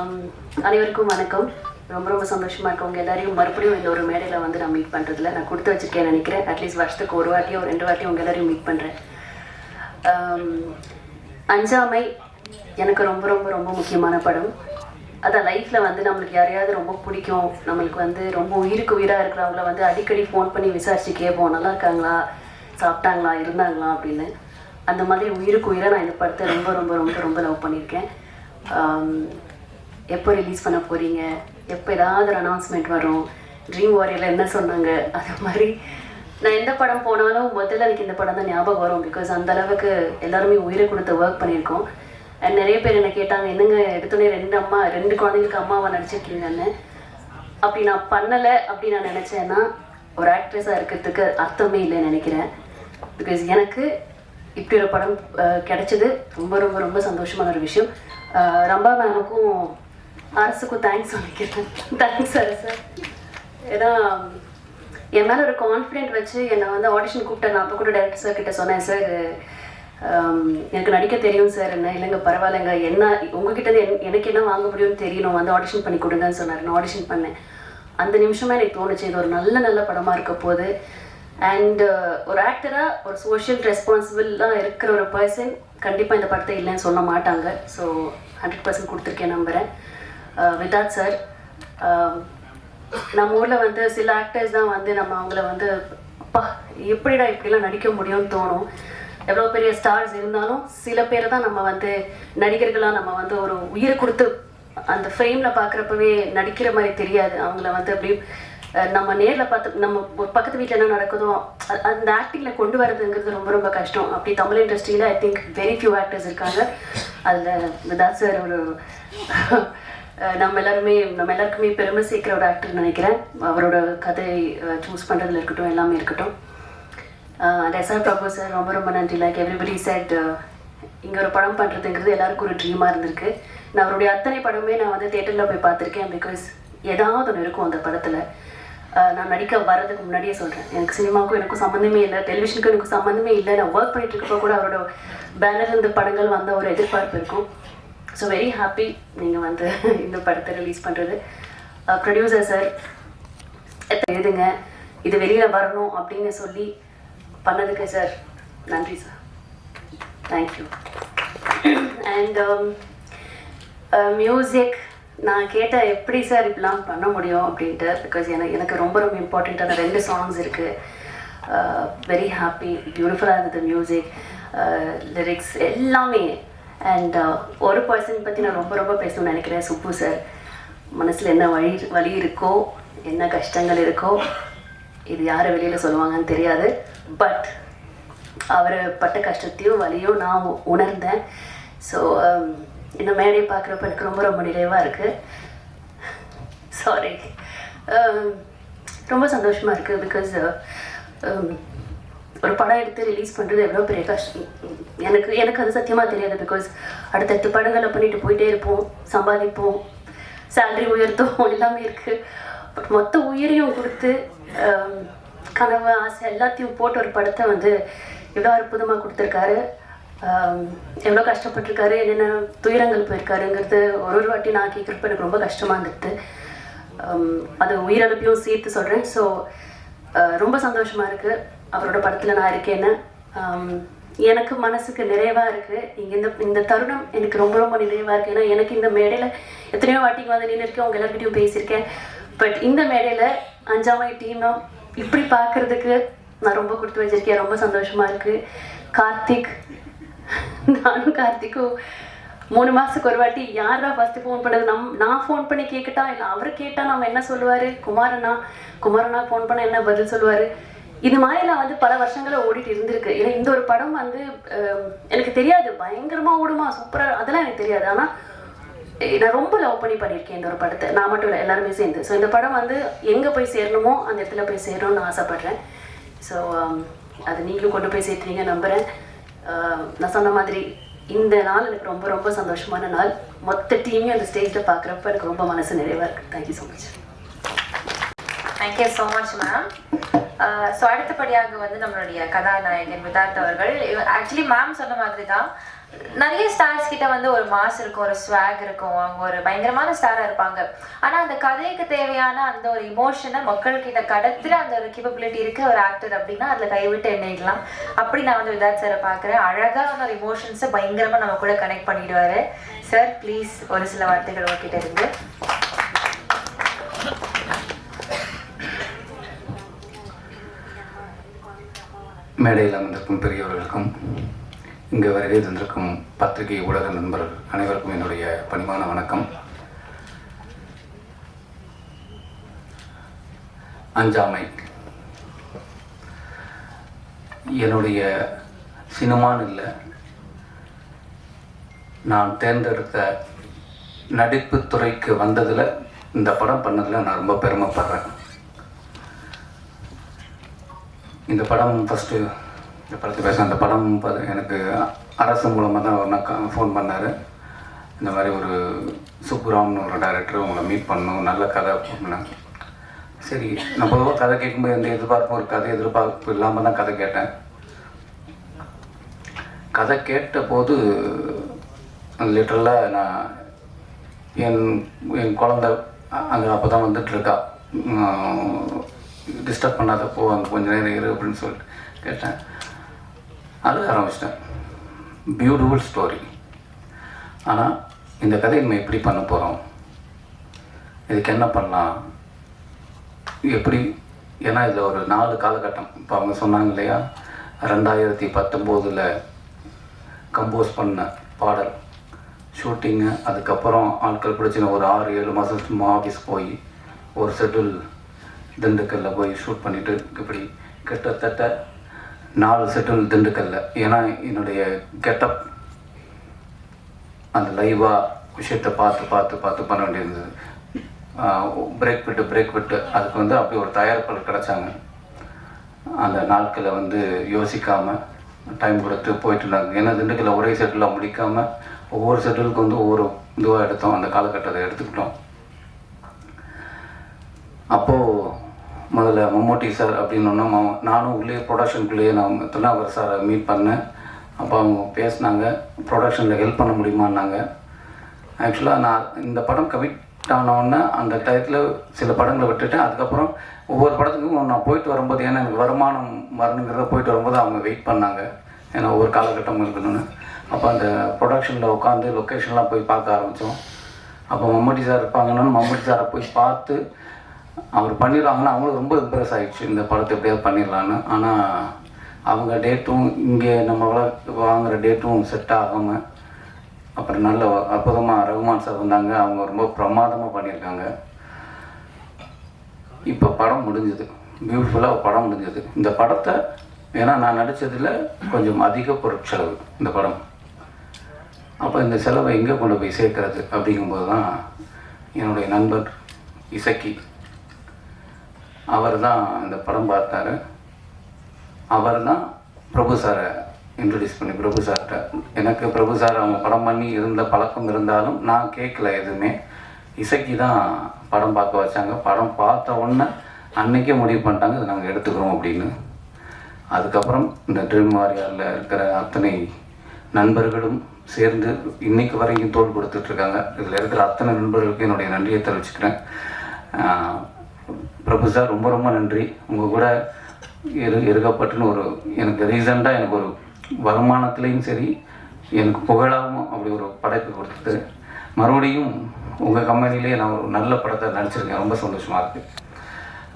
அனைவருக்கும் வணக்கம். ரொம்ப ரொம்ப சந்தோஷமாக இருக்கும் உங்கள் எல்லாரையும் மறுபடியும் இந்த ஒரு மேடையில் வந்து நான் மீட் பண்ணுறதுல நான் கொடுத்து வச்சுருக்கேன் நினைக்கிறேன். அட்லீஸ்ட் வருஷத்துக்கு ஒரு வாட்டியோ 2 வாட்டியும் உங்கள் எல்லாரையும் மீட் பண்ணுறேன். அஞ்சாமை எனக்கு ரொம்ப ரொம்ப ரொம்ப முக்கியமான படம். அதான் லைஃப்பில் வந்து நம்மளுக்கு யாரையாவது ரொம்ப பிடிக்கும், நம்மளுக்கு வந்து ரொம்ப உயிருக்கு உயிராக இருக்கிறவங்கள வந்து அடிக்கடி ஃபோன் பண்ணி விசாரிச்சு கேட்போம், நல்லா இருக்காங்களா, சாப்பிட்டாங்களா, இருந்தாங்களா அப்படின்னு. அந்த மாதிரி உயிருக்கு உயிராக நான் இந்த படத்தை ரொம்ப ரொம்ப ரொம்ப ரொம்ப லவ் பண்ணியிருக்கேன். எப்போ ரிலீஸ் பண்ண போகிறீங்க, எப்போ ஏதாவது ஒரு அனௌன்ஸ்மெண்ட் வரும், ட்ரீம் வாரியரில் என்ன சொன்னாங்க, அது மாதிரி நான் எந்த படம் போனாலும் முதல்ல எனக்கு இந்த படம் தான் ஞாபகம் வரும். பிகாஸ் அந்தளவுக்கு எல்லாருமே உயிரை கொடுத்து ஒர்க் பண்ணியிருக்கோம். அண்ட் நிறைய பேர் என்னை கேட்டாங்க, என்னங்க எடுத்தோடனே 2 குழந்தைங்களுக்கு அம்மாவை நடிச்சிருக்கீங்கன்னு. அப்படி நான் பண்ணலை அப்படி நான் நினச்சேன்னா ஒரு ஆக்ட்ரஸாக இருக்கிறதுக்கு அர்த்தமே இல்லைன்னு நினைக்கிறேன். பிகாஸ் எனக்கு இப்படி ஒரு படம் கிடைச்சது ரொம்ப ரொம்ப ரொம்ப சந்தோஷமான ஒரு விஷயம். ரம்பா மேமுக்கும் அரசுக்கும் தேங்க்ஸ் சொல்லிக்கிறேன். தேங்க்ஸ் அரசு. ஏன்னா என் மேலே ஒரு கான்ஃபிடென்ட் வச்சு என்னை வந்து ஆடிஷன் கூப்பிட்டேன். நான் அப்போ கூட டைரக்டர் சார் கிட்ட சொன்னேன், சார் எனக்கு நடிக்க தெரியும் சார். என்ன இல்லைங்க பரவாயில்லைங்க, என்ன உங்ககிட்ட எனக்கு என்ன வாங்க முடியும்னு தெரியணும், வந்து ஆடிஷன் பண்ணி கொடுங்கன்னு சொன்னார். நான் ஆடிஷன் பண்ணேன். அந்த நிமிஷமே எனக்கு தோணுச்சு இது ஒரு நல்ல படமாக இருக்க போகுது. அண்ட் ஒரு ஆக்டராக ஒரு சோஷியல் ரெஸ்பான்சிபிளாக இருக்கிற ஒரு பர்சன் கண்டிப்பாக இந்த படத்தை இல்லைன்னு சொல்ல மாட்டாங்க. ஸோ 100% கொடுத்துருக்கேன் நம்புகிறேன். விதாத் சார், நம்ம ஊரில் வந்து சில ஆக்டர்ஸ் தான் வந்து நம்ம அவங்கள வந்து அப்பா எப்படிடா இப்படிலாம் நடிக்க முடியும்னு தோணும். எவ்வளோ பெரிய ஸ்டார்ஸ் இருந்தாலும் சில பேரை தான் நம்ம வந்து நடிகர்களாக நம்ம வந்து ஒரு உயிரை கொடுத்து அந்த ஃப்ரேமில் பார்க்குறப்பவே நடிக்கிற மாதிரி தெரியாது. அவங்கள வந்து அப்படி நம்ம நேரில் பார்த்து நம்ம ஒரு பக்கத்து வீட்டில் என்ன நடக்குதோ அந்த ஆக்டிங்கில் கொண்டு வரதுங்கிறது ரொம்ப ரொம்ப கஷ்டம். அப்படி தமிழ் இண்டஸ்ட்ரியில் I think very few actors இருக்காங்க. அதில் விதாத் சார் ஒரு நம்ம எல்லாருக்குமே பெருமை சேர்க்குற ஒரு ஆக்டர் நினைக்கிறேன். அவரோட கதை சூஸ் பண்ணுறதுல இருக்கட்டும், எல்லாமே இருக்கட்டும். எஸ்ஆர் பிரபு சார் ரொம்ப ரொம்ப நன்றி. லைக் எவ்ரிபடி செட், இங்கே ஒரு படம் பண்ணுறதுங்கிறது எல்லாருக்கும் ஒரு ட்ரீமாக இருந்திருக்கு. நான் அவருடைய அத்தனை படமே நான் வந்து தேட்டரில் போய் பார்த்துருக்கேன். பிகாஸ் ஏதாவது ஒன்று இருக்கும் அந்த படத்தில். நான் நடிக்க வர்றதுக்கு முன்னாடியே சொல்கிறேன், எனக்கு சினிமாவுக்கும் எனக்கும் சம்மந்தமே இல்லை, டெலிவிஷனுக்கும் எனக்கு சம்மந்தமே இல்லை. நான் ஒர்க் பண்ணிட்டு இருக்கப்போ கூட அவரோட பேனர் இந்த படங்கள் வந்த ஒரு எதிர்பார்ப்பு இருக்கும். ஸோ வெரி ஹாப்பி நீங்கள் வந்து இந்த படத்தை ரிலீஸ் பண்ணுறது. ப்ரொடியூசர் சார் எழுதுங்க, இது வெளியில் வரணும் அப்படின்னு சொல்லி பண்ணதுக்கு சார் நன்றி சார், தேங்க்யூ. அண்ட் மியூசிக் நான் கேட்டால் எப்படி சார் இப்படிலாம் பண்ண முடியும் அப்படின்ட்டு. பிகாஸ் எனக்கு ரொம்ப ரொம்ப இம்பார்ட்டண்ட்டான 2 சாங்ஸ் இருக்குது. வெரி ஹாப்பி, பியூட்டிஃபுல்லாக இருந்தது மியூசிக், லிரிக்ஸ் எல்லாமே. அண்ட் ஒரு பர்சன் பற்றி நான் ரொம்ப ரொம்ப பேசணும்னு நினைக்கிறேன், சுப்பு சார். மனசில் என்ன வலி இருக்கோ, என்ன கஷ்டங்கள் இருக்கோ, இது யாரை வெளியில் சொல்லுவாங்கன்னு தெரியாது. பட் அவர் பட்ட கஷ்டத்தையும் வலியும் நான் உணர்ந்தேன். ஸோ இந்த மேடையை பார்க்குறப்ப எனக்கு ரொம்ப ரொம்ப நிறைவாக இருக்குது. சாரி, ரொம்ப சந்தோஷமாக இருக்குது. பிகாஸ் ஒரு படம் எடுத்து ரிலீஸ் பண்ணுறது எவ்வளோ பெரிய கஷ்டம் எனக்கு அது சத்தியமாக தெரியாது. பிகாஸ் அடுத்தடுத்த படங்களை பண்ணிட்டு போயிட்டே இருப்போம், சம்பாதிப்போம், சேலரி உயர்த்தும், எல்லாமே இருக்குது. பட் மொத்த உயிரையும் கொடுத்து கனவு ஆசை எல்லாத்தையும் போட்டு ஒரு படத்தை வந்து எவ்வளோ அற்புதமாக கொடுத்துருக்காரு, எவ்வளோ கஷ்டப்பட்டிருக்காரு, என்னென்ன துயரங்கள் போயிருக்காருங்கிறது ஒரு வாட்டி நான் கேட்குறப்ப எனக்கு ரொம்ப கஷ்டமாக இருந்துட்டு அது உயிரிழப்பையும் சேர்த்து சொல்கிறேன். ஸோ ரொம்ப சந்தோஷமாக இருக்குது அவரோட படத்தில் நான் இருக்கேன்னு. எனக்கு மனசுக்கு நிறைவாக இருக்குது. இங்கே இந்த தருணம் எனக்கு ரொம்ப ரொம்ப நிறைவாக இருக்குது. ஏன்னா எனக்கு இந்த மேடையில் எத்தனையோ வாட்டிக்கு வந்து நின்று இருக்கேன், உங்கள் எல்லாருக்கிட்டையும் பேசியிருக்கேன். பட் இந்த மேடையில் அஞ்சாமை டீமும் இப்படி பார்க்குறதுக்கு நான் ரொம்ப கொடுத்து வச்சிருக்கேன். ரொம்ப சந்தோஷமாக இருக்குது. கார்த்திக், நானும் கார்த்திக்கும் 3 மாதத்துக்கு ஒரு வாட்டி யாரா ஃபஸ்ட்டு ஃபோன் பண்ணது, நான் ஃபோன் பண்ணி கேட்கட்டா இல்லை அவர் கேட்டால் நம்ம என்ன சொல்லுவார், குமாரண்ணா ஃபோன் பண்ண என்ன பதில் சொல்லுவார். இது மாதிரிலாம் வந்து பல வருஷங்களில் ஓடிட்டு இருந்திருக்கு. ஏன்னா இந்த ஒரு படம் வந்து எனக்கு தெரியாது பயங்கரமாக ஓடுமா சூப்பராக, அதெல்லாம் எனக்கு தெரியாது. ஆனால் நான் ரொம்ப லவ் பண்ணியிருக்கேன் இந்த ஒரு படத்தை. நான் மட்டும் இல்லை, எல்லாருமே சேர்ந்து. ஸோ இந்த படம் வந்து எங்கே போய் சேரணுமோ அந்த இடத்துல போய் சேரணும்னு ஆசைப்பட்றேன். ஸோ அது நீங்களும் கொண்டு போய் சேர்த்துறீங்க நம்புகிறேன். நான் சொன்ன மாதிரி இந்த நாள் எனக்கு ரொம்ப ரொம்ப சந்தோஷமான நாள். மொத்த டீமையும் அந்த ஸ்டேஜில் பார்க்குறப்ப எனக்கு ரொம்ப மனசு நிறைவாக இருக்குது. Thank you so much. Thank you so much ma'am. So அடுத்தபடியாக வந்து நம்மளுடைய கதாநாயகன் விதார்த் அவர்கள். ஆக்சுவலி மேம் சொன்ன மாதிரி தான் நிறைய ஸ்டார்ஸ் கிட்ட வந்து ஒரு மாஸ் இருக்கும், ஒரு ஸ்வாக் இருக்கும், அவங்க ஒரு பயங்கரமான ஸ்டாரா இருப்பாங்க. ஆனா அந்த கதைக்கு தேவையான அந்த ஒரு இமோஷனை மக்கள் கிட்ட கடத்துற அந்த ஒரு கேப்பபிலிட்டி இருக்க ஒரு ஆக்டர் அப்படின்னா அதுல கைவிட்டு எண்ணிடலாம். அப்படி நான் வந்து விதாத் சாரை பாக்குறேன். அழகா வந்து ஒரு இமோஷன்ஸை பயங்கரமா நம்ம கூட கனெக்ட் பண்ணிடுவாரு. சார் ப்ளீஸ் ஒரு சில வார்த்தைகள் உங்ககிட்ட இருந்து. மேடையில் அமர்ந்திருக்கும் பெரியவர்களுக்கும் இங்கே வருகை தந்திருக்கும் பத்திரிகை ஊடக நண்பர்கள் அனைவருக்கும் என்னுடைய பணிவான வணக்கம். அஞ்சாமை என்னுடைய சினிமான்னு இல்லை, நான் தேர்ந்தெடுத்த நடிப்பு துறைக்கு வந்ததில் இந்த படம் பண்ணதில் நான் ரொம்ப பெருமைப்படுறேன். இந்த படம் ஃபஸ்ட்டு இந்த படத்தை பேச அந்த படம் எனக்கு அரசு மூலமாக தான் ஒரு ஃபோன் பண்ணார். இந்த மாதிரி ஒரு சுப்புராம்னு ஒரு டைரக்டர் உங்களை மீட் பண்ணணும், நல்ல கதை அப்படின்னேன். சரி, நான் பொதுவாக கதை கேட்கும்போது எந்த எதிர்பார்ப்பும் இருக்காது, எதிர்பார்ப்பு இல்லாமல் தான் கதை கேட்டேன். கதை கேட்ட போது லிட்டரலாக நான் என் குழந்த அங்கே அப்போ தான் வந்துட்டுருக்கா, டிஸ்டர்ப் பண்ணாதப்போ அங்கே கொஞ்சம் நேரம் இரு அப்படின்னு சொல்லிட்டு கேட்டேன். அழுக ஆரம்பிச்சிட்டேன். Beautiful story. ஆனால் இந்த கதையை நம்ம எப்படி பண்ண போகிறோம், இதுக்கு என்ன பண்ணலாம், எப்படி, ஏன்னா இதில் ஒரு 4 காலகட்டம். இப்போ அவங்க சொன்னாங்க இல்லையா, 2019 கம்போஸ் பண்ண பாடல் ஷூட்டிங்கு, அதுக்கப்புறம் ஆட்கள் பிடிச்சின ஒரு 6-7 மாதம் சும்மா ஆஃபீஸ் போய் ஒரு ஷெட்யூல் திண்டுக்கல்லில் போய் ஷூட் பண்ணிவிட்டு, இப்படி கிட்டத்தட்ட 4 ஷெட்யூல் திண்டுக்கல்லில். ஏன்னா என்னுடைய கெட்டப் அந்த லைவாக விஷயத்தை பார்த்து பண்ண வேண்டியிருந்தது. பிரேக் விட்டு அதுக்கு வந்து அப்படி ஒரு தயாரிப்பாளர் கிடச்சாங்க. அந்த நாட்களை வந்து யோசிக்காமல் டைம் கொடுத்து போயிட்டு இருந்தாங்க. ஏன்னா திண்டுக்கல்ல ஒரே ஷெட்யூலாக முடிக்காமல் ஒவ்வொரு ஷெட்யூலுக்கு வந்து ஒவ்வொரு இதுவாக எடுத்தோம், அந்த காலகட்டத்தை எடுத்துக்கிட்டோம். அப்போது முதல்ல மம்மூட்டி சார் அப்படின்னு நானும் உள்ளே ப்ரொடக்ஷனுக்குள்ளேயே நான் திருநாவர் சாரை மீட் பண்ணேன். அப்போ அவங்க பேசினாங்க, ப்ரொடக்ஷனில் ஹெல்ப் பண்ண முடியுமான்னாங்க. ஆக்சுவலாக நான் இந்த படம் கமிட் ஆனவுடனே அந்த டயத்தில் சில படங்களை விட்டுட்டேன். அதுக்கப்புறம் ஒவ்வொரு படத்துக்கும் நான் போயிட்டு வரும்போது, ஏன்னா எனக்கு வருமானம் வரணுங்கிறத போயிட்டு வரும்போது அவங்க வெயிட் பண்ணாங்க, ஏன்னா ஒவ்வொரு காலகட்டம் இருக்கணும்னு. அப்போ அந்த ப்ரொடக்ஷனில் உட்காந்து லொக்கேஷன்லாம் போய் பார்க்க ஆரம்பித்தோம். அப்போ மம்மூட்டி சார் இருப்பாங்கன்னு மம்மூட்டி சாரை போய் பார்த்து அவர் பண்ணிடுவாங்கன்னா அவங்களுக்கு ரொம்ப இம்ப்ரெஸ் ஆகிடுச்சு, இந்த படத்தை எப்படியாவது பண்ணிடலான்னு. ஆனால் அவங்க டேட்டும் இங்கே நம்மளால் வாங்குகிற டேட்டும் செட் ஆகாமல், அப்புறம் நல்ல அற்புதமாக ரகுமான் சார் வந்தாங்க, அவங்க ரொம்ப பிரமாதமாக பண்ணியிருக்காங்க. இப்போ படம் முடிஞ்சது, பியூட்டிஃபுல்லாக படம் முடிஞ்சது. இந்த படத்தை ஏன்னா நான் நடித்ததில் கொஞ்சம் அதிக பொருட்செலவு இந்த படம். அப்போ இந்த செலவை எங்கே கொண்டு போய் சேர்க்கறது அப்படிங்கும்போது தான் என்னுடைய நண்பர் இசக்கி அவர் தான் இந்த படம் பார்த்தார். அவர் தான் பிரபு சாரை இன்ட்ரடியூஸ் பண்ணி, பிரபு சார்கிட்ட எனக்கு பிரபு சார் அவங்க படம் பண்ணி இருந்த பழக்கம் இருந்தாலும் நான் கேட்கல எதுவுமே. இசக்கி தான் படம் பார்க்க வச்சாங்க. படம் பார்த்த உடனே அன்றைக்கே முடிவு பண்ணிட்டாங்க, இதை நாங்கள் எடுத்துக்கிறோம் அப்படின்னு. அதுக்கப்புறம் இந்த ட்ரீம் வாரியரில் இருக்கிற அத்தனை நண்பர்களும் சேர்ந்து இன்றைக்கு வரைக்கும் தோல் கொடுத்துட்ருக்காங்க. இதில் இருக்கிற அத்தனை நண்பர்களுக்கு என்னுடைய நன்றியை தெரிவிச்சுக்கிறேன். பிரபு சார் ரொம்ப ரொம்ப நன்றி. உங்கள் கூட இருக்கப்பட்டுன்னு ஒரு எனக்கு ரீசெண்டாக எனக்கு ஒரு வருமானத்துலேயும் சரி, எனக்கு புகழாகவும் அப்படி ஒரு படைப்பு கொடுத்துட்டு மறுபடியும் உங்கள் கம்பெனிலேயே நான் ஒரு நல்ல படத்தை நடிச்சிருக்கேன். ரொம்ப சந்தோஷமாக இருக்குது.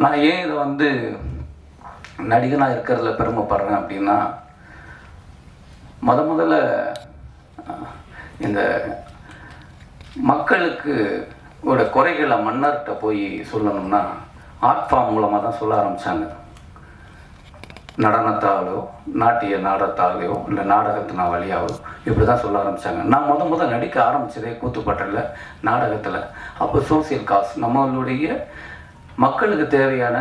நான் ஏன் இதை வந்து நடிகனாக இருக்கிறதுல பெருமைப்படுறேன் அப்படின்னா, முதல்ல இந்த மக்களுக்கு ஒரு குறைகளை மன்னர்கிட்ட போய் சொல்லணும்னா ஆர்ட் ஃபார்ம் மூலமாக தான் சொல்ல ஆரம்பித்தாங்க. நடனத்தாலோ நாட்டிய நாடகத்தாலேயோ இல்லை நாடகத்தின வழியாவோ இப்படி தான் சொல்ல ஆரம்பித்தாங்க. நான் முதல் நடிக்க ஆரம்பித்ததே கூத்துப்பட்டில் நாடகத்தில். அப்போ சோசியல் காஸ், நம்மளுடைய மக்களுக்கு தேவையான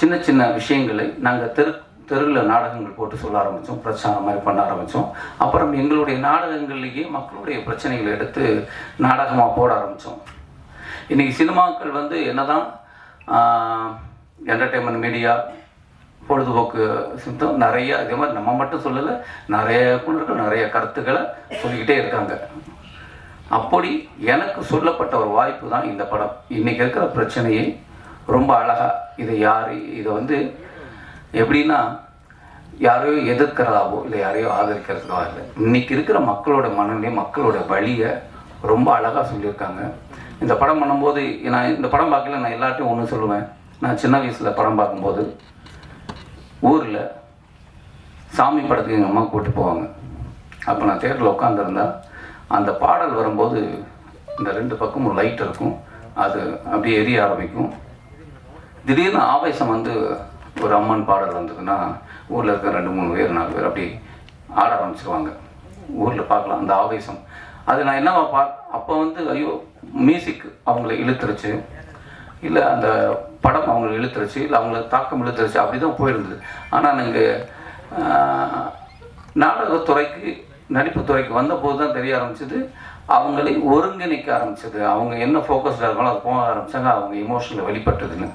சின்ன சின்ன விஷயங்களை நாங்கள் தெருவில் நாடகங்கள் போட்டு சொல்ல ஆரம்பித்தோம், பிரச்சாரம் மாதிரி பண்ண ஆரம்பித்தோம். அப்புறம் எங்களுடைய நாடகங்கள்லேயே மக்களுடைய பிரச்சனைகளை எடுத்து நாடகமாக போட ஆரம்பித்தோம். இன்றைக்கி சினிமாக்கள் வந்து என்ன தான் என்டர்டெயின்மெண்ட் மீடியா பொழுதுபோக்கு சித்தம் நிறைய, இதே மாதிரி நம்ம மட்டும் சொல்லலை, நிறைய இயக்குனர்கள் நிறைய கருத்துக்களை சொல்லிக்கிட்டே இருக்காங்க. அப்படி எனக்கு சொல்லப்பட்ட ஒரு வாய்ப்பு தான் இந்த படம். இன்றைக்கி இருக்கிற பிரச்சனையை ரொம்ப அழகாக இதை வந்து எப்படின்னா யாரையோ எதிர்க்கிறதாவோ இல்லை யாரையோ ஆதரிக்கிறதுக்கோ இல்லை, இன்றைக்கி இருக்கிற மக்களோட மனநிலை, மக்களோட வழியை ரொம்ப அழகாக சொல்லியிருக்காங்க. இந்த படம் பண்ணும்போது நான் இந்த படம் பார்க்கல, நான் எல்லார்ட்டையும் ஒன்று சொல்லுவேன். நான் சின்ன வயசில் படம் பார்க்கும்போது ஊரில் சாமி படத்துக்கு எங்கள் அம்மா கூப்பிட்டு போவாங்க. அப்போ நான் தேட்டரில் உட்காந்துருந்தா அந்த பாடல் வரும்போது இந்த 2 பக்கமும் லைட் இருக்கும், அது அப்படியே எரிய ஆரம்பிக்கும். திடீர்னு ஆவேசம் வந்து ஒரு அம்மன் பாடல் வந்ததுன்னா ஊரில் இருக்க 2-3 பேர் 4 பேர் அப்படி ஆட ஆரம்பிச்சிருவாங்க. ஊரில் பார்க்கலாம் அந்த ஆவேசம். அது நான் என்னவா அப்போ வந்து ஐயோ மியூசிக் அவங்கள இழுத்துருச்சு, இல்லை அந்த படம் அவங்களை இழுத்துருச்சு, இல்லை அவங்கள தாக்கம் இழுத்துருச்சு, அப்படி தான் போயிருந்தது. ஆனால் நீங்கள் நாடகத்துறைக்கு நடிப்புத்துறைக்கு வந்தபோது தான் தெரிய ஆரம்பிச்சது, அவங்களை ஒருங்கிணைக்க ஆரம்பிச்சது. அவங்க என்ன ஃபோக்கஸ்டாக இருக்காங்களோ அது போக ஆரம்பித்தாங்க, அவங்க எமோஷனில் வெளிப்பட்டதுன்னு.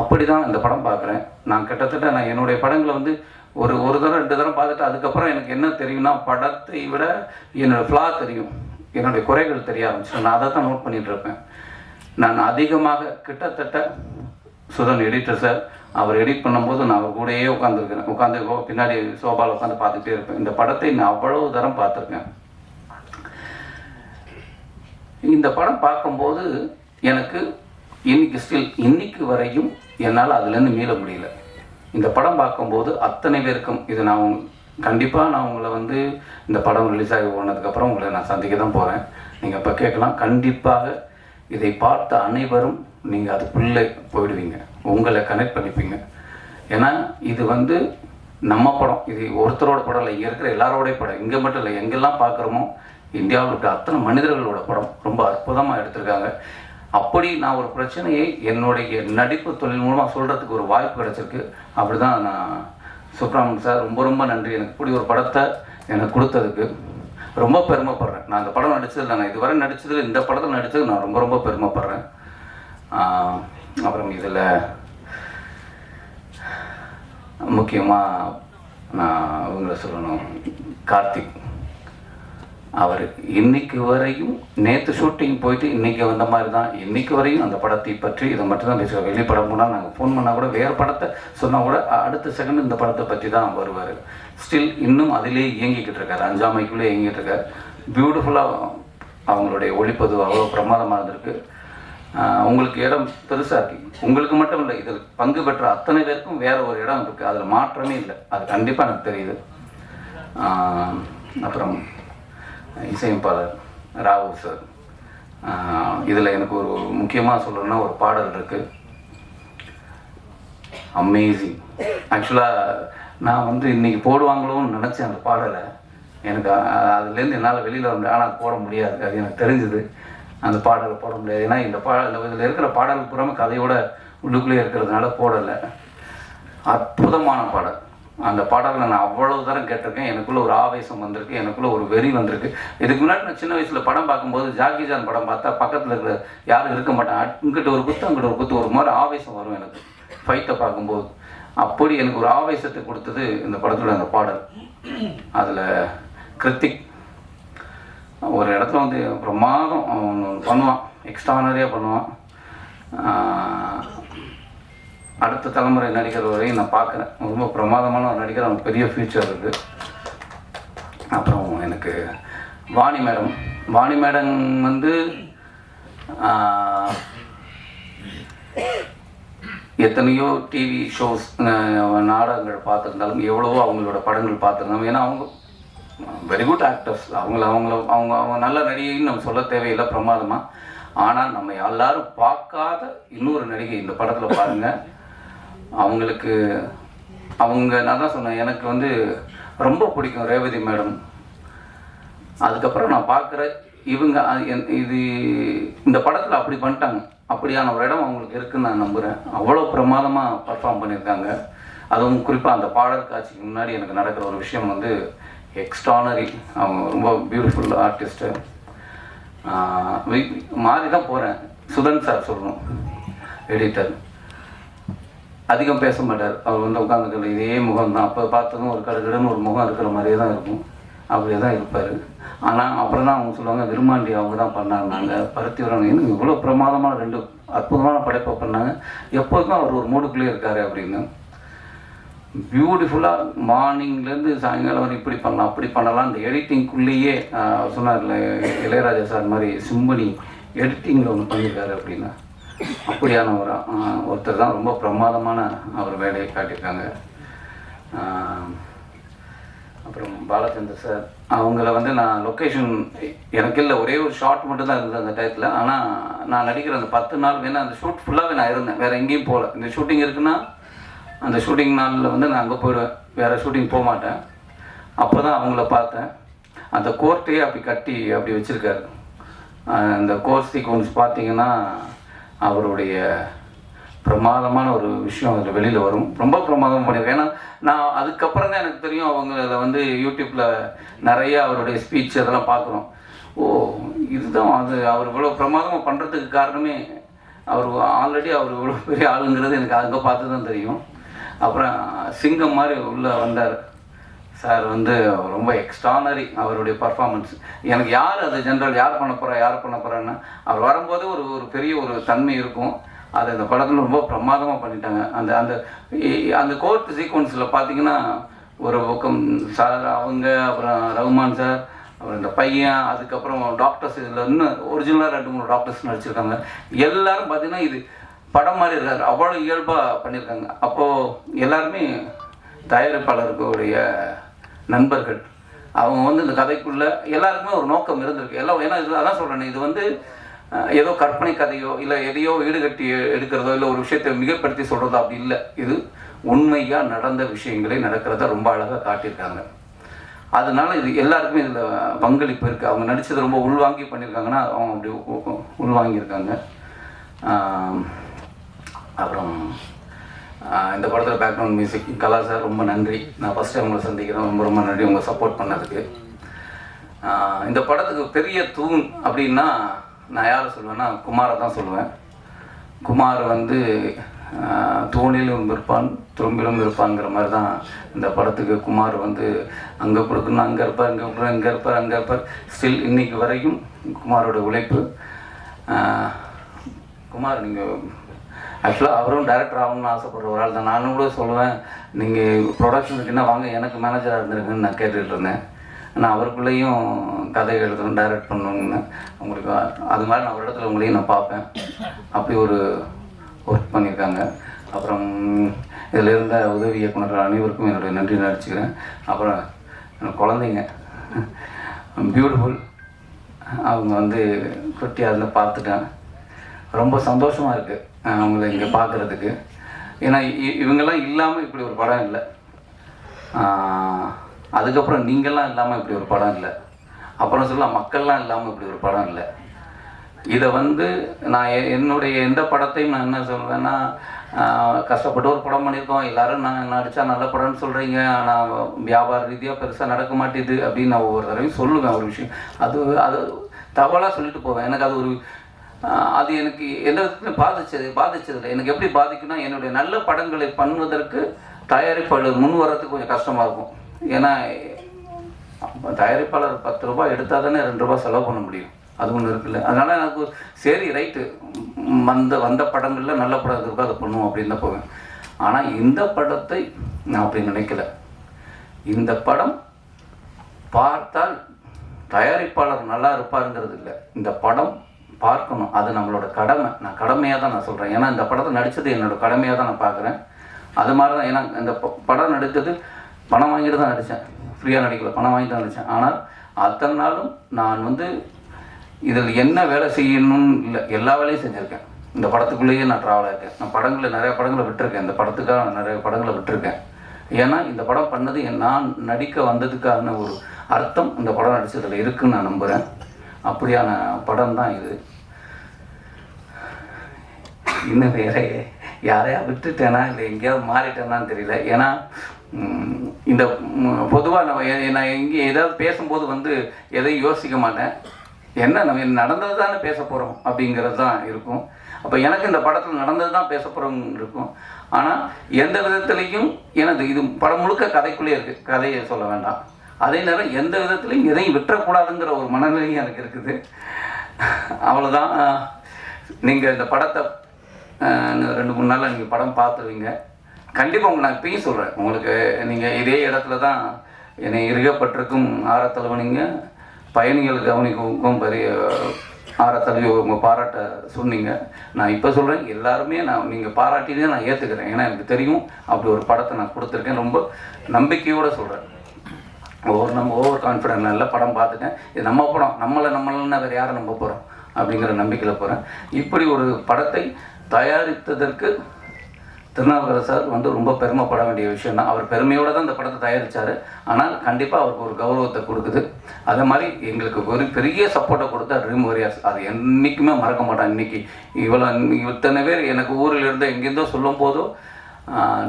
அப்படி தான் இந்த படம் பார்க்குறேன். நான் கிட்டத்தட்ட என்னுடைய படங்களை வந்து ஒரு தடவை 2 தடவை பார்த்துட்டு அதுக்கப்புறம் எனக்கு என்ன தெரியும்னா, படத்தை விட என்னோடய ஃப்ளா தெரியும், என்னுடைய குறைகள் தெரிய ஆரம்பிச்சிடும். நான் அதை தான் நோட் பண்ணிகிட்டு இருப்பேன். நான் அதிகமாக கிட்டத்தட்ட சுதன் எடிட்டர் சார் அவர் எடிட் பண்ணும்போது நான் அவர் கூடயே உட்காந்து பின்னாடி சோபாவில் உட்காந்து பார்த்துட்டே இருப்பேன். இந்த படத்தை நான் அவ்வளவு தரம் பார்த்துருக்கேன். இந்த படம் பார்க்கும்போது எனக்கு இன்னைக்கு வரையும் என்னால் அதுலேருந்து மீள முடியல. இந்த படம் பார்க்கும்போது அத்தனை பேருக்கும் இது நான் கண்டிப்பாக நான் உங்களை வந்து இந்த படம் ரிலீஸ் ஆகி போனதுக்கப்புறம் உங்களை நான் சந்திக்க தான் போகிறேன். நீங்கள் இப்போ கேட்கலாம், கண்டிப்பாக இதை பார்த்த அனைவரும் நீங்கள் அதுக்குள்ளே போயிடுவீங்க, உங்களை கனெக்ட் பண்ணிப்பீங்க. ஏன்னா இது வந்து நம்ம படம், இது ஒருத்தரோட படம் இல்லை, இங்கே இருக்கிற எல்லாரோடைய படம். இங்கே மட்டும் இல்லை, எங்கெல்லாம் பார்க்குறோமோ இந்தியாவில் இருக்க அத்தனை மனிதர்களோட படம். ரொம்ப அற்புதமாக எடுத்திருக்காங்க. அப்படி நான் ஒரு பிரச்சனையை என்னுடைய நடிப்பு தொழில் மூலமாக சொல்கிறதுக்கு ஒரு வாய்ப்பு கிடச்சிருக்கு. அப்படி தான் நான் சுப்ரமணியன் சார் ரொம்ப நன்றி. எனக்கு இப்படி ஒரு படத்தை எனக்கு கொடுத்ததுக்கு ரொம்ப பெருமைப்படுறேன். நான் இந்த படம் நடித்ததில், நான் இதுவரை நடித்ததில் இந்த படத்தில் நடித்தது நான் ரொம்ப பெருமைப்படுறேன். அப்புறம் இதில் முக்கியமாக நான் இவங்களை சொல்லணும், கார்த்திக். அவர் இன்னைக்கு வரையும் நேற்று ஷூட்டிங் போயிட்டு இன்றைக்கி வந்த மாதிரி தான் இன்றைக்கி வரையும் அந்த படத்தை பற்றி இதை மட்டும்தான் பேசுவார். வெளிப்படம் போனால் நாங்கள் ஃபோன் பண்ணால் கூட வேறு படத்தை சொன்னால் கூட அடுத்த செகண்ட் இந்த படத்தை பற்றி தான் வருவார். ஸ்டில் இன்னும் அதிலே இயங்கிக்கிட்டு இருக்கார், அஞ்சாமைக்குள்ளே இயங்கிட்டு இருக்கார். பியூட்டிஃபுல்லாக அவங்களுடைய ஒளிப்பதிவு அவ்வளோ பிரமாதமாக இருந்திருக்கு. உங்களுக்கு இடம் பெருசாக இருக்குது, உங்களுக்கு மட்டும் இல்லை, இதில் பங்கு பெற்ற அத்தனை பேருக்கும் வேறு ஒரு இடம் இருக்குது, அதில் மாற்றமே இல்லை. அது கண்டிப்பாக எனக்கு தெரியுது. அப்புறம் இசையமைப்பாளர் ராவு சார், இதில் எனக்கு ஒரு முக்கியமாக சொல்லணும்னா ஒரு பாடல் இருக்குது, அமேசிங். ஆக்சுவலாக நான் வந்து இன்றைக்கி போடுவாங்களோன்னு நினச்சேன் அந்த பாடலை. எனக்கு அதுலேருந்து என்னால் வெளியில் வர முடியாது, ஆனால் அது போட முடியாது, அது எனக்கு தெரிஞ்சுது. அந்த பாடலை போட முடியாது, ஏன்னா இந்த இதில் இருக்கிற பாடல் புறமே கதையோட உள்ளுக்குள்ளே இருக்கிறதுனால போடலை. அற்புதமான பாடல். அந்த பாடலை நான் அவ்வளவு தரம் கேட்டிருக்கேன். எனக்குள்ளே ஒரு ஆவேசம் வந்திருக்கு, எனக்குள்ளே ஒரு வெறி வந்திருக்கு. இதுக்கு முன்னாடி நான் சின்ன வயசில் படம் பார்க்கும்போது ஜாக்கி ஜான் படம் பார்த்தா பக்கத்தில் இருக்கிற யாரும் இருக்க மாட்டாங்க, இங்கிட்ட ஒரு குத்து அங்கிட்ட ஒரு குத்து, ஒரு மாதிரி ஆவேசம் வரும் எனக்கு ஃபைட்டை பார்க்கும்போது. அப்படி எனக்கு ஒரு ஆவேசத்தை கொடுத்தது இந்த படத்தோட அந்த பாடல். அதில் கிருத்திக் ஒரு இடத்துல வந்து பிரமாதம் பண்ணுவான், எக்ஸ்ட்ரானரியாக பண்ணுவான். அடுத்த தலைமுறை நடிகர் வரையும் நான் பார்க்குறேன், ரொம்ப பிரமாதமான ஒரு நடிகர், அவனுக்கு பெரிய ஃப்யூச்சர் இருக்குது. அப்புறம் எனக்கு வாணி மேடம் வந்து எத்தனையோ டிவி ஷோஸ் நாடகங்கள் பார்த்துருந்தாலும் எவ்வளவோ அவங்களோட படங்கள் பார்த்துருந்தாலும், ஏன்னா அவங்க வெரி குட் ஆக்டர்ஸ், அவங்க நல்ல நடிகைன்னு நம்ம சொல்ல தேவையில்லை, பிரமாதமாக. ஆனால் நம்ம எல்லாரும் பார்க்காத இன்னொரு நடிகை இந்த படத்தில் பாருங்கள். நான் தான் சொன்னேன், எனக்கு வந்து ரொம்ப பிடிக்கும் ரேவதி மேடம். அதுக்கப்புறம் நான் பார்க்குற இவங்க இந்த படத்தில் அப்படி பண்ணிட்டாங்க, அப்படியான ஒரு இடம் அவங்களுக்கு இருக்குன்னு நான் நம்புகிறேன். அவ்வளோ பிரமாதமாக பர்ஃபார்ம் பண்ணியிருக்காங்க. அதுவும் குறிப்பாக அந்த பாடல் காட்சிக்கு முன்னாடி எனக்கு நடக்கிற ஒரு விஷயம் வந்து எக்ஸ்ட்ரானரி. அவங்க ரொம்ப பியூட்டிஃபுல் ஆர்டிஸ்ட்டு. மாறி தான் போகிறேன். சுதன் சார் சொல்லணும், எடிட்டர். அதிகம் பேச மாட்டார். அவர் வந்து உட்காந்துக்கல இதே முகம் தான். அப்போ பார்த்ததும் ஒரு கடுகடுன்னு ஒரு முகம் இருக்கிற மாதிரியே தான் இருக்கும், அப்படியே தான் இருப்பார். ஆனால் அப்புறம் தான் அவங்க சொல்லுவாங்க, விருமாண்டி அவங்க தான் பண்ணாங்க, பருத்திவரன் இவ்வளோ பிரமாதமான 2 அற்புதமான படைப்பை பண்ணாங்க, எப்போதும் அவர் ஒரு மூடுக்குள்ளே இருக்கார் அப்படின்னு. பியூட்டிஃபுல்லாக மார்னிங்லேருந்து சாயங்காலம் வரை இப்படி பண்ணலாம் அப்படி பண்ணலாம். இந்த எடிட்டிங்குள்ளேயே சொன்னார்ல இளையராஜா சார் மாதிரி சிம்பனி எடிட்டிங்கில் ஒன்று பண்ணியிருக்காரு அப்படின்னா, அப்படியான ஒருத்தர் தான் ரொம்ப பிரமாதமான அவர் வேலையை காட்டியிருக்காங்க. அப்புறம் பாலச்சந்தர் சார் அவங்கள வந்து நான் லொக்கேஷன் எனக்கு இல்லை, ஒரே ஒரு ஷார்ட் மட்டும் தான் இருந்தது அந்த டயத்தில். ஆனால் நான் நடிக்கிற அந்த 10 நாள் வேணால் அந்த ஷூட் ஃபுல்லாகவே நான் இருந்தேன், வேறு எங்கேயும் போகல. இந்த ஷூட்டிங் இருக்குன்னா அந்த ஷூட்டிங் நாளில் வந்து நான் அங்கே போயிடுவேன், வேறு ஷூட்டிங் போக மாட்டேன். அப்போ தான் அவங்கள பார்த்தேன். அந்த கோர்ட்டையே அப்படி கட்டி அப்படி வச்சுருக்காரு. அந்த கோர்ட் சீக்வன்ஸ் பார்த்தீங்கன்னா அவருடைய பிரமாதமான ஒரு விஷயம் அதில் வெளியில் வரும். ரொம்ப பிரமாதம் பண்ணியிருக்கேன். ஏன்னா நான் அதுக்கப்புறம் தான் எனக்கு தெரியும் அவங்கள வந்து யூடியூப்பில் நிறைய அவருடைய ஸ்பீச் அதெல்லாம் பார்க்குறோம். ஓ இதுதான் அது அவர் இவ்வளோ பிரமாதமாக பண்ணுறதுக்கு காரணமே அவர் ஆல்ரெடி அவர் இவ்வளோ பெரிய ஆளுங்கிறது எனக்கு அங்கே பார்த்து தான் தெரியும். அப்புறம் சிங்கம் மாதிரி உள்ளே வந்தார் சார், வந்து ரொம்ப எக்ஸ்ட்ரானரி அவருடைய பர்ஃபார்மன்ஸ். எனக்கு யார் அது ஜென்ரல் யார் பண்ண போகிறான்னு அவர் வரும்போது ஒரு பெரிய ஒரு தன்மை இருக்கும். அது அந்த படத்தில் ரொம்ப பிரமாதமாக பண்ணிட்டாங்க. அந்த அந்த அந்த கோர்ட் சீக்வன்ஸில் பார்த்தீங்கன்னா ஒரு பக்கம் சார் அவங்க, அப்புறம் ரகுமான் சார், அப்புறம் இந்த பையன், அதுக்கப்புறம் டாக்டர்ஸ், இதில் இன்னும் ஒரிஜினலாக 2-3 டாக்டர்ஸ் நடிச்சிருக்காங்க. எல்லோரும் பார்த்தீங்கன்னா இது படம் மாதிரி இருக்காரு, அவ்வளோ இயல்பாக பண்ணியிருக்காங்க. அப்போது எல்லாருமே தயாரிப்பாளர்களுடைய நண்பர்கள். அவங்க வந்து இந்த கதைக்குள்ளே எல்லாருக்குமே ஒரு நோக்கம் இருந்திருக்கு எல்லாம். ஏன்னா இது அதான் சொல்கிறேன், இது வந்து ஏதோ கற்பனை கதையோ இல்லை எதையோ ஈடுகட்டி எடுக்கிறதோ இல்லை ஒரு விஷயத்தை மிகப்படுத்தி சொல்கிறதோ அப்படி இல்லை. இது உண்மையாக நடந்த விஷயங்களே நடக்கிறத ரொம்ப அழகாக காட்டியிருக்காங்க. அதனால இது எல்லாருக்குமே இதில் பங்களிப்பு இருக்குது. அவங்க நடித்தது ரொம்ப உள்வாங்கி பண்ணியிருக்காங்கன்னா அவங்க அப்படி உள்வாங்கியிருக்காங்க. அப்புறம் இந்த படத்தில் பேக்ரவுண்ட் மியூசிக் கலா சார் ரொம்ப நன்றி. நான் ஃபஸ்ட் டைம் உங்களை சந்திக்கிறேன், ரொம்ப ரொம்ப நன்றி உங்களை சப்போர்ட் பண்ணதுக்கு. இந்த படத்துக்கு பெரிய தூண் அப்படின்னா நான் யாரை சொல்லுவேன்னா குமாரை தான் சொல்லுவேன். குமார் வந்து தூணிலும் இருப்பான் துரும்பிலும் இருப்பாங்கிற மாதிரி தான் இந்த படத்துக்கு குமார் வந்து அங்கே கொடுக்கணும், அங்கே இருப்பார், இங்கே இருப்பார். ஸ்டில் இன்னைக்கு வரைக்கும் குமாரோட உழைப்பு. குமார் நீங்கள் ஆக்சுவலாக அவரும் டைரக்டர் ஆகணும்னு ஆசைப்படுற ஒரு ஆள் தான். நானும் கூட சொல்லுவேன், நீங்கள் ப்ரொடக்ஷனுக்கு என்ன வாங்க எனக்கு மேனேஜராக இருந்திருக்குன்னு நான் கேட்டுகிட்டு இருந்தேன். நான் அவருக்குள்ளேயும் கதை எழுதணும், டைரக்ட் பண்ணணுன்னு உங்களுக்கு அது மாதிரி நான் ஒரு இடத்துல உங்களையும் நான் பார்ப்பேன். அப்படி ஒரு ஒர்க் பண்ணியிருக்காங்க. அப்புறம் இதில் இருந்த உதவி இயக்குநர்கள் அனைவருக்கும் என்னுடைய நன்றி நடிச்சுக்கிறேன். அப்புறம் எனக்கு குழந்தைங்க பியூட்டிஃபுல், அவங்க வந்து குட்டியாக இருந்து பார்த்துட்டேன். ரொம்ப சந்தோஷமாக இருக்குது அவங்கள இங்கே பார்க்குறதுக்கு. ஏன்னா இவங்கெல்லாம் இல்லாமல் இப்படி ஒரு படம் இல்லை, அதுக்கப்புறம் நீங்கள்லாம் இல்லாமல் இப்படி ஒரு படம் இல்லை, அப்புறம் சொல்லலாம் மக்கள்லாம் இல்லாமல் இப்படி ஒரு படம் இல்லை. இதை வந்து நான் என்னுடைய எந்த படத்தையும் நான் என்ன சொல்வேன்னா, கஷ்டப்பட்டு ஒரு படம் பண்ணியிருக்கோம், எல்லோரும் நான் நடித்தா நல்ல படம்னு சொல்கிறீங்க, ஆனால் வியாபார ரீதியாக பெருசாக நடக்க மாட்டேது அப்படின்னு நான் ஒவ்வொரு தடவையும் சொல்லுவேன். ஒரு விஷயம் அது தகவலாக சொல்லிட்டு போவேன். எனக்கு அது ஒரு அது எனக்கு எந்த விதத்துலையும் பாதிச்சதில்லை. எனக்கு எப்படி பாதிக்குன்னா, என்னுடைய நல்ல படங்களை பண்ணுவதற்கு தயாரிப்பாளர் முன் வரத்துக்கு கொஞ்சம் கஷ்டமாக இருக்கும். ஏன்னா தயாரிப்பாளர் 10 ரூபாய் எடுத்தால் தானே 2 ரூபா செலவு பண்ண முடியும், அது ஒன்று இருக்குல்ல. அதனால் எனக்கு சரி ரைட்டு வந்த படங்களில் நல்ல படம் இருக்கோ அதை பண்ணுவோம் அப்படின்னு தான் போவேன். ஆனால் இந்த படத்தை நான் அப்படி நினைக்கல. இந்த படம் பார்த்தால் தயாரிப்பாளர் நல்லா இருப்பாருங்கிறது இல்லை, இந்த படம் பார்க்கணும், அது நம்மளோட கடமை. நான் கடமையாக தான் நான் சொல்கிறேன். ஏன்னா இந்த படத்தை நடித்தது என்னோட கடமையாக தான் நான் பார்க்குறேன். அது மாதிரி தான். ஏன்னா இந்த படம் நடித்தது பணம் வாங்கிட்டு தான் நடித்தேன், ஃப்ரீயாக நடிக்கல, பணம் வாங்கிட்டு தான் நடித்தேன். ஆனால் அத்தனை நாளும் நான் வந்து இதில் என்ன வேலை செய்யணும்னு இல்லை, எல்லா வேலையும் செஞ்சுருக்கேன். இந்த படத்துக்குள்ளேயே நான் ட்ராவல் ஆகிருக்கேன். நான் நிறைய படங்களை விட்டுருக்கேன், இந்த படத்துக்காக நான் நிறைய படங்களை விட்டுருக்கேன். ஏன்னா இந்த படம் பண்ணது நான் நடிக்க வந்ததுக்கான ஒரு அர்த்தம் இந்த படம் நடித்ததில் இருக்குதுன்னு நான் நம்புகிறேன். அப்படியான படம் தான் இது. இன்னும் வேற யாரையா விட்டுட்டேனா இல்லை எங்கேயாவது மாறிட்டேனான்னு தெரியல. ஏன்னா இந்த பொதுவாக நான் எங்கே ஏதாவது பேசும்போது வந்து எதையும் யோசிக்க மாட்டேன். என்ன நம்ம நடந்தது தானே பேச போகிறோம் அப்படிங்கிறது தான் இருக்கும். அப்போ எனக்கு இந்த படத்தில் நடந்தது தான் பேச போகிறவங்க இருக்கும். ஆனால் எந்த விதத்துலேயும் எனது இது படம் முழுக்க கதைக்குள்ளே இருக்குது, கதையை சொல்ல வேண்டாம். அதே நேரம் எந்த விதத்துலையும் எதையும் விட்டுறக்கூடாதுங்கிற ஒரு மனநிலையும் எனக்கு இருக்குது. அவ்வளோதான். நீங்கள் இந்த படத்தை 2-3 நாளில் நீங்கள் படம் பார்த்துருவீங்க. கண்டிப்பாக உங்களுக்கு நான் இப்பயும் சொல்கிறேன், உங்களுக்கு நீங்கள் இதே இடத்துல தான் என்னை இருகப்பட்டிருக்கும் ஆரத்தலைவனிங்க பயணிகள் கவனிக்கும் பெரிய ஆரத்தலைவி உங்கள் பாராட்ட சொன்னீங்க. நான் இப்போ சொல்கிறேன், எல்லாருமே நீங்கள் பாராட்டினே நான் ஏற்றுக்கிறேன். ஏன்னா எனக்கு தெரியும் அப்படி ஒரு படத்தை நான் கொடுத்துருக்கேன். ரொம்ப நம்பிக்கையோடு சொல்கிறேன். ஓவர் கான்ஃபிடென்ட் நல்ல படம் பார்த்துட்டேன். இது நம்ம படம், நம்மளன்னா வேறு யாரை நம்ப போகிறோம் அப்படிங்கிற நம்பிக்கையில் போகிறேன். இப்படி ஒரு படத்தை தயாரித்ததற்கு திருநாவுக்கரசு சார் ரொம்ப பெருமைப்பட வேண்டிய விஷயம் தான். அவர் பெருமையோடு தான் இந்த படத்தை தயாரித்தார். ஆனால் கண்டிப்பாக அவருக்கு ஒரு கௌரவத்தை கொடுக்குது. அதே மாதிரி எங்களுக்கு ஒரு பெரிய சப்போர்ட்டை கொடுத்தா ட்ரீம் வாரியர்ஸ். அது என்றைக்குமே மறக்க மாட்டான். இன்றைக்கி இத்தனை பேர் எனக்கு ஊரில் இருந்து எங்கேருந்தோ சொல்லும் போதும்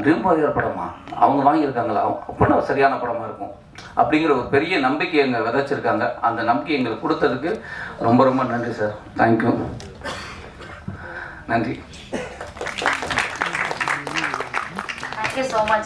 ட்ரீம் வாரியர் படமா அவங்க வாங்கியிருக்காங்களா, அப்படின்னா சரியான படமாக இருக்கும் அப்படிங்கிற ஒரு பெரிய நம்பிக்கை எங்கள் விதைச்சிருக்காங்க. அந்த நம்பிக்கை எங்களுக்கு கொடுத்ததுக்கு ரொம்ப ரொம்ப நன்றி சார். தேங்க்யூ. நன்றி. Thank you so much.